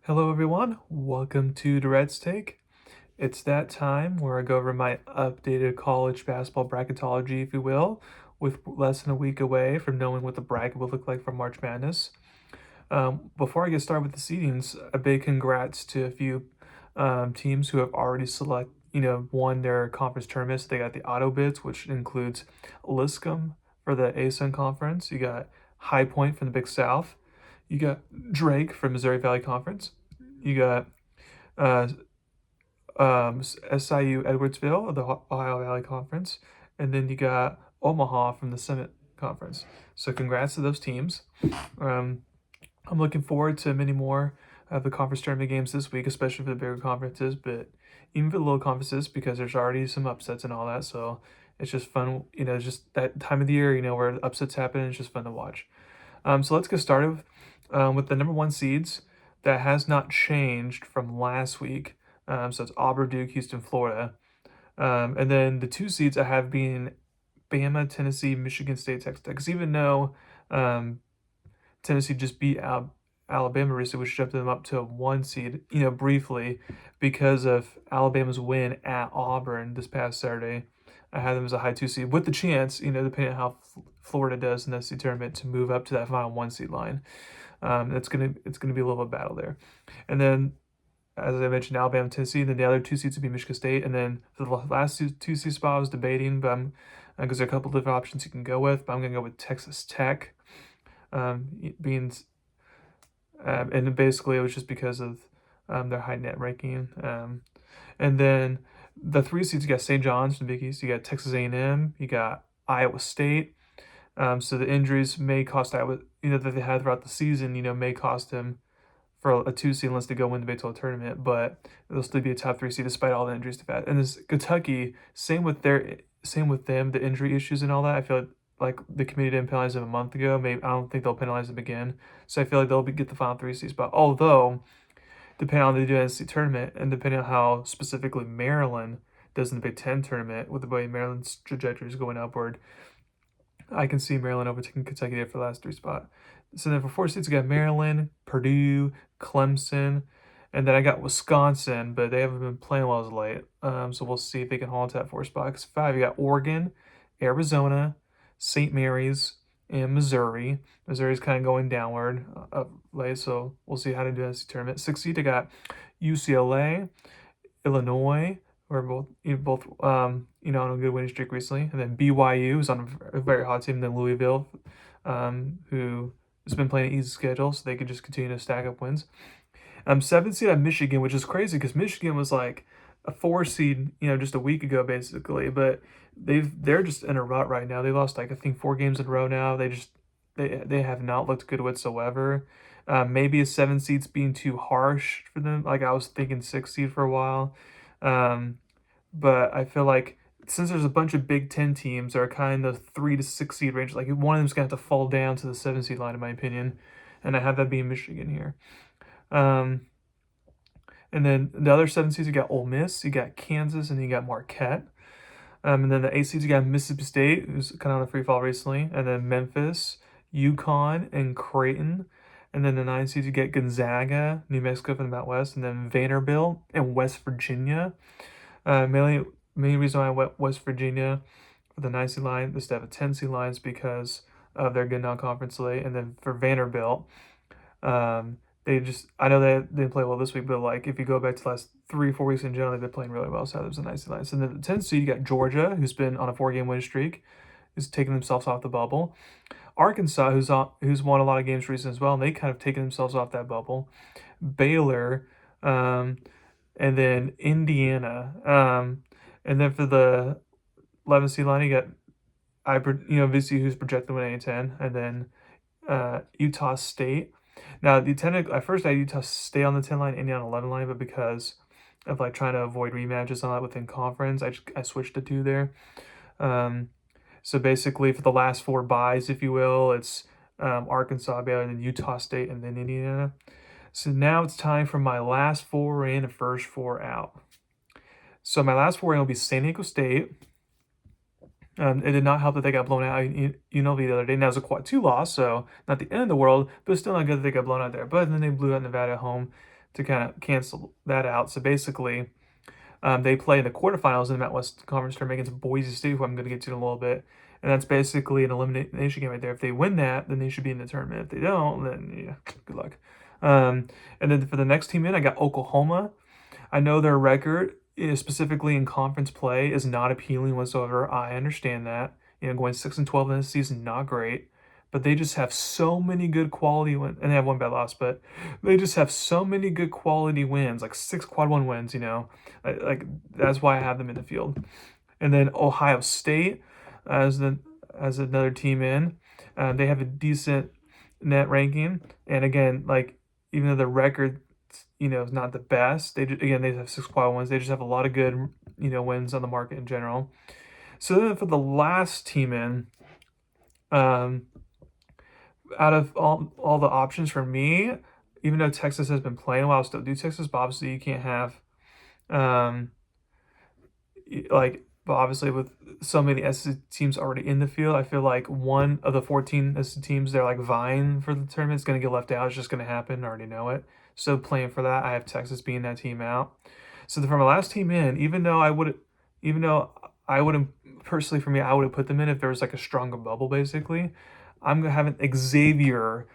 Hello, everyone. Welcome to Durrett's Take. It's that time where I go over my updated college basketball bracketology, if you will, with less than a week away from knowing what the bracket will look like for March Madness. Before I get started with the seedings, a big congrats to a few teams who have already won their conference tournaments. They got the auto bids, which includes Liscum for the ASUN conference. You got High Point from the Big South. You got Drake from Missouri Valley Conference. You got uh, SIU Edwardsville of the Ohio Valley Conference, and then you got Omaha from the Summit Conference. So congrats to those teams. Um, I'm looking forward to many more of the conference tournament games this week, especially for the bigger conferences, but even for the little conferences because there's already some upsets and all that. So it's just fun, it's just that time of the year, where upsets happen. And it's just fun to watch. So let's get started with the number one seeds that has not changed from last week. So it's Auburn, Duke, Houston, Florida. And then the two seeds I have being Bama, Tennessee, Michigan State, Texas Tech. Because even though Tennessee just beat Alabama recently, which jumped them up to a one seed, briefly because of Alabama's win at Auburn this past Saturday. I had them as a high two seed with the chance, depending on how Florida does in the SEC tournament, to move up to that final one seed line. It's gonna be a little bit of battle there, and then as I mentioned, Alabama, Tennessee. Then the other two seats would be Michigan State, and then for the last two seed spot, I was debating, but because there are a couple different options you can go with, but I'm gonna go with Texas Tech, being and basically it was just because of their high net ranking. And then the three seeds, you got St. John's from the Big East, you got Texas A&M, you got Iowa State. So the injuries may cost Iowa, that they had throughout the season, may cost them for a two seed unless they go win the Big 12 tournament, but they'll still be a top three seed despite all the injuries they've had. And this Kentucky, same with them, the injury issues and all that. I feel like the committee didn't penalize them a month ago. Maybe I don't think they'll penalize them again. So I feel like get the final three seed spot. Although, depending on how they do the NCAA tournament and depending on how specifically Maryland does in the Big Ten tournament, with the way Maryland's trajectory is going upward, I can see Maryland overtaking Kentucky there for the last three spot. So then for four seeds, I got Maryland, Purdue, Clemson, and then I got Wisconsin, but they haven't been playing well as late. So we'll see if they can hold on to that four spot. Because five, you got Oregon, Arizona, St. Mary's, and Missouri. Missouri's kind of going downward of late, so we'll see how to do this tournament. Six seed, I got UCLA, Illinois, who are both on a good winning streak recently, and then BYU is on a very hot team. Then Louisville, who has been playing an easy schedule, so they could just continue to stack up wins. Seventh seed at Michigan, which is crazy because Michigan was like a four seed, just a week ago basically, but they're just in a rut right now. They lost like I think 4 games in a row now. They have not looked good whatsoever. Maybe a 7 seed's being too harsh for them. Like I was thinking 6 seed for a while. But I feel like since there's a bunch of Big Ten teams that are kind of 3 to 6 seed range, like one of them's gonna have to fall down to the 7 seed line, in my opinion, and I have that being Michigan here. Um, and then the other 7 seeds, you got Ole Miss, you got Kansas, and then you got Marquette. And then the 8 seeds, you got Mississippi State, who's kind of on a free fall recently, and then Memphis, UConn, and Creighton. And then the 9 seeds, you get Gonzaga, New Mexico from the Mountain West, and then Vanderbilt and West Virginia. Main reason why I went West Virginia for the 9 seed line is to have a 10 seed line is because of their good non-conference late. And then for Vanderbilt, I know they didn't play well this week, but like if you go back to the last 3 or 4 weeks in general, they've been playing really well. So that was a nice line. So then the 10 seed, you got Georgia, who's been on a 4-game win streak, who's taken themselves off the bubble. Arkansas, who's won a lot of games recently as well, and they kind of taken themselves off that bubble. Baylor, and then Indiana, and then for the 11 seed line, you got VC, who's projected to win A10, and then Utah State. Now the 10, at first I had Utah State on the 10 line, Indiana 11 line, but because of like trying to avoid rematches on that within conference, I switched to 2 there. So basically for the last 4 buys, if you will, it's Arkansas, Baylor, then Utah State, and then Indiana. So now it's time for my last 4 in and first 4 out. So my last 4 in will be San Diego State. It did not help that they got blown out in UNLV the other day. Now it was a quad 2 loss, so not the end of the world, but still not good that they got blown out there. But then they blew out Nevada at home to kind of cancel that out. So basically, they play in the quarterfinals in the Mountain West Conference tournament against Boise State, who I'm going to get to in a little bit. And that's basically an elimination game right there. If they win that, then they should be in the tournament. If they don't, then yeah, good luck. And then for the next team in, I got Oklahoma. I know their record, specifically in conference play, is not appealing whatsoever. I understand that. Going 6-12 in this season, not great. But they just have so many good quality wins, and they have one bad loss, but they just have so many good quality wins, like 6 quad one wins. Like that's why I have them in the field. And then Ohio State as another team in, they have a decent net ranking, and again, like even though the record is not the best, they have 6 quad wins. They just have a lot of good wins on the market in general. So then for the last team in, um, out of all the options for me, even though Texas has been playing well, I'll still do Texas. But obviously, you can't have, um, but obviously with so many SEC teams already in the field, I feel like one of the 14 SEC teams they're like vying for the tournament is going to get left out. It's just going to happen. I already know it. So playing for that, I have Texas being that team out. So for my last team in, even though I wouldn't personally for me, I would have put them in if there was like a stronger bubble. Basically, I'm gonna have Xavier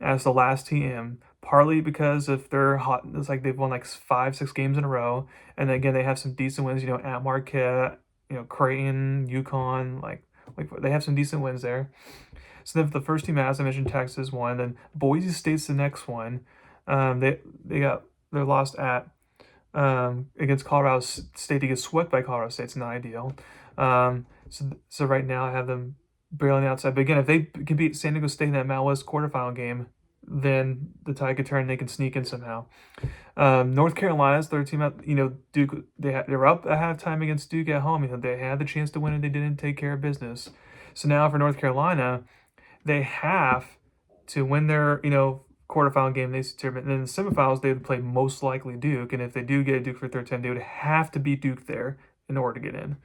as the last team, partly because if they're hot, it's like they've won like 5-6 games in a row, and then again they have some decent wins. At Marquette, Creighton, UConn, like they have some decent wins there. So then for the first team, as I mentioned, Texas won. Then Boise State's the next one. They're lost at against Colorado State. To get swept by Colorado State's not ideal. So right now I have them barely on the outside. But again, if they can beat San Diego State in that Mountain West quarterfinal game, then the tide could turn and they can sneak in somehow. North Carolina's their team out. Duke. They were up at halftime against Duke at home. They had the chance to win and they didn't take care of business. So now for North Carolina, they have to win their quarterfinal game. They tournament. And then in the semifinals, they would play most likely Duke. And if they do get Duke for third time, they would have to beat Duke there in order to get in.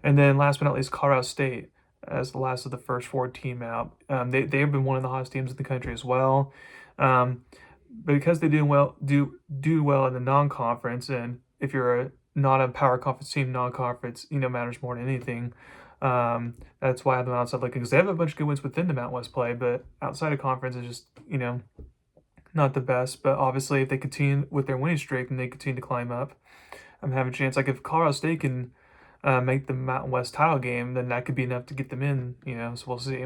And then last but not least, Colorado State as the last of the first 4 team out. They've been one of the hottest teams in the country as well. But because they do well in the non-conference, and if you're not a power conference team, non-conference, matters more than anything. That's why I have them outside looking, because they have a bunch of good wins within the Mountain West play, but outside of conference is just, not the best. But obviously, if they continue with their winning streak and they continue to climb up, I'm having a chance. Like if Colorado State can make the Mountain West title game, then that could be enough to get them in, so we'll see.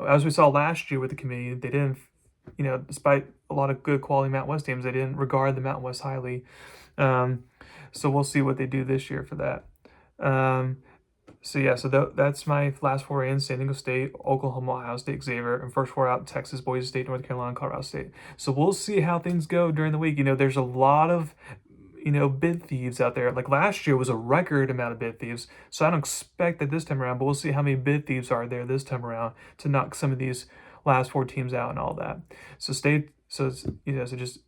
As we saw last year with the committee, they didn't, despite a lot of good quality Mountain West teams, they didn't regard the Mountain West highly. So we'll see what they do this year for that. So that's my last 4 in: San Diego State, Oklahoma, Ohio State, Xavier, and first 4 out: Texas, Boise State, North Carolina, Colorado State. So we'll see how things go during the week. There's a lot of bid thieves out there. Like last year was a record amount of bid thieves. So I don't expect that this time around, but we'll see how many bid thieves are there this time around to knock some of these last 4 teams out and all that. So just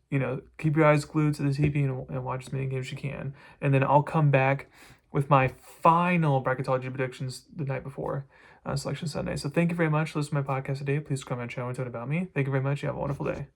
keep your eyes glued to the TV and watch as many games as you can. And then I'll come back with my final bracketology predictions the night before Selection Sunday. So thank you very much for listening to my podcast today. Please comment on my channel and tell about me. Thank you very much. You have a wonderful day.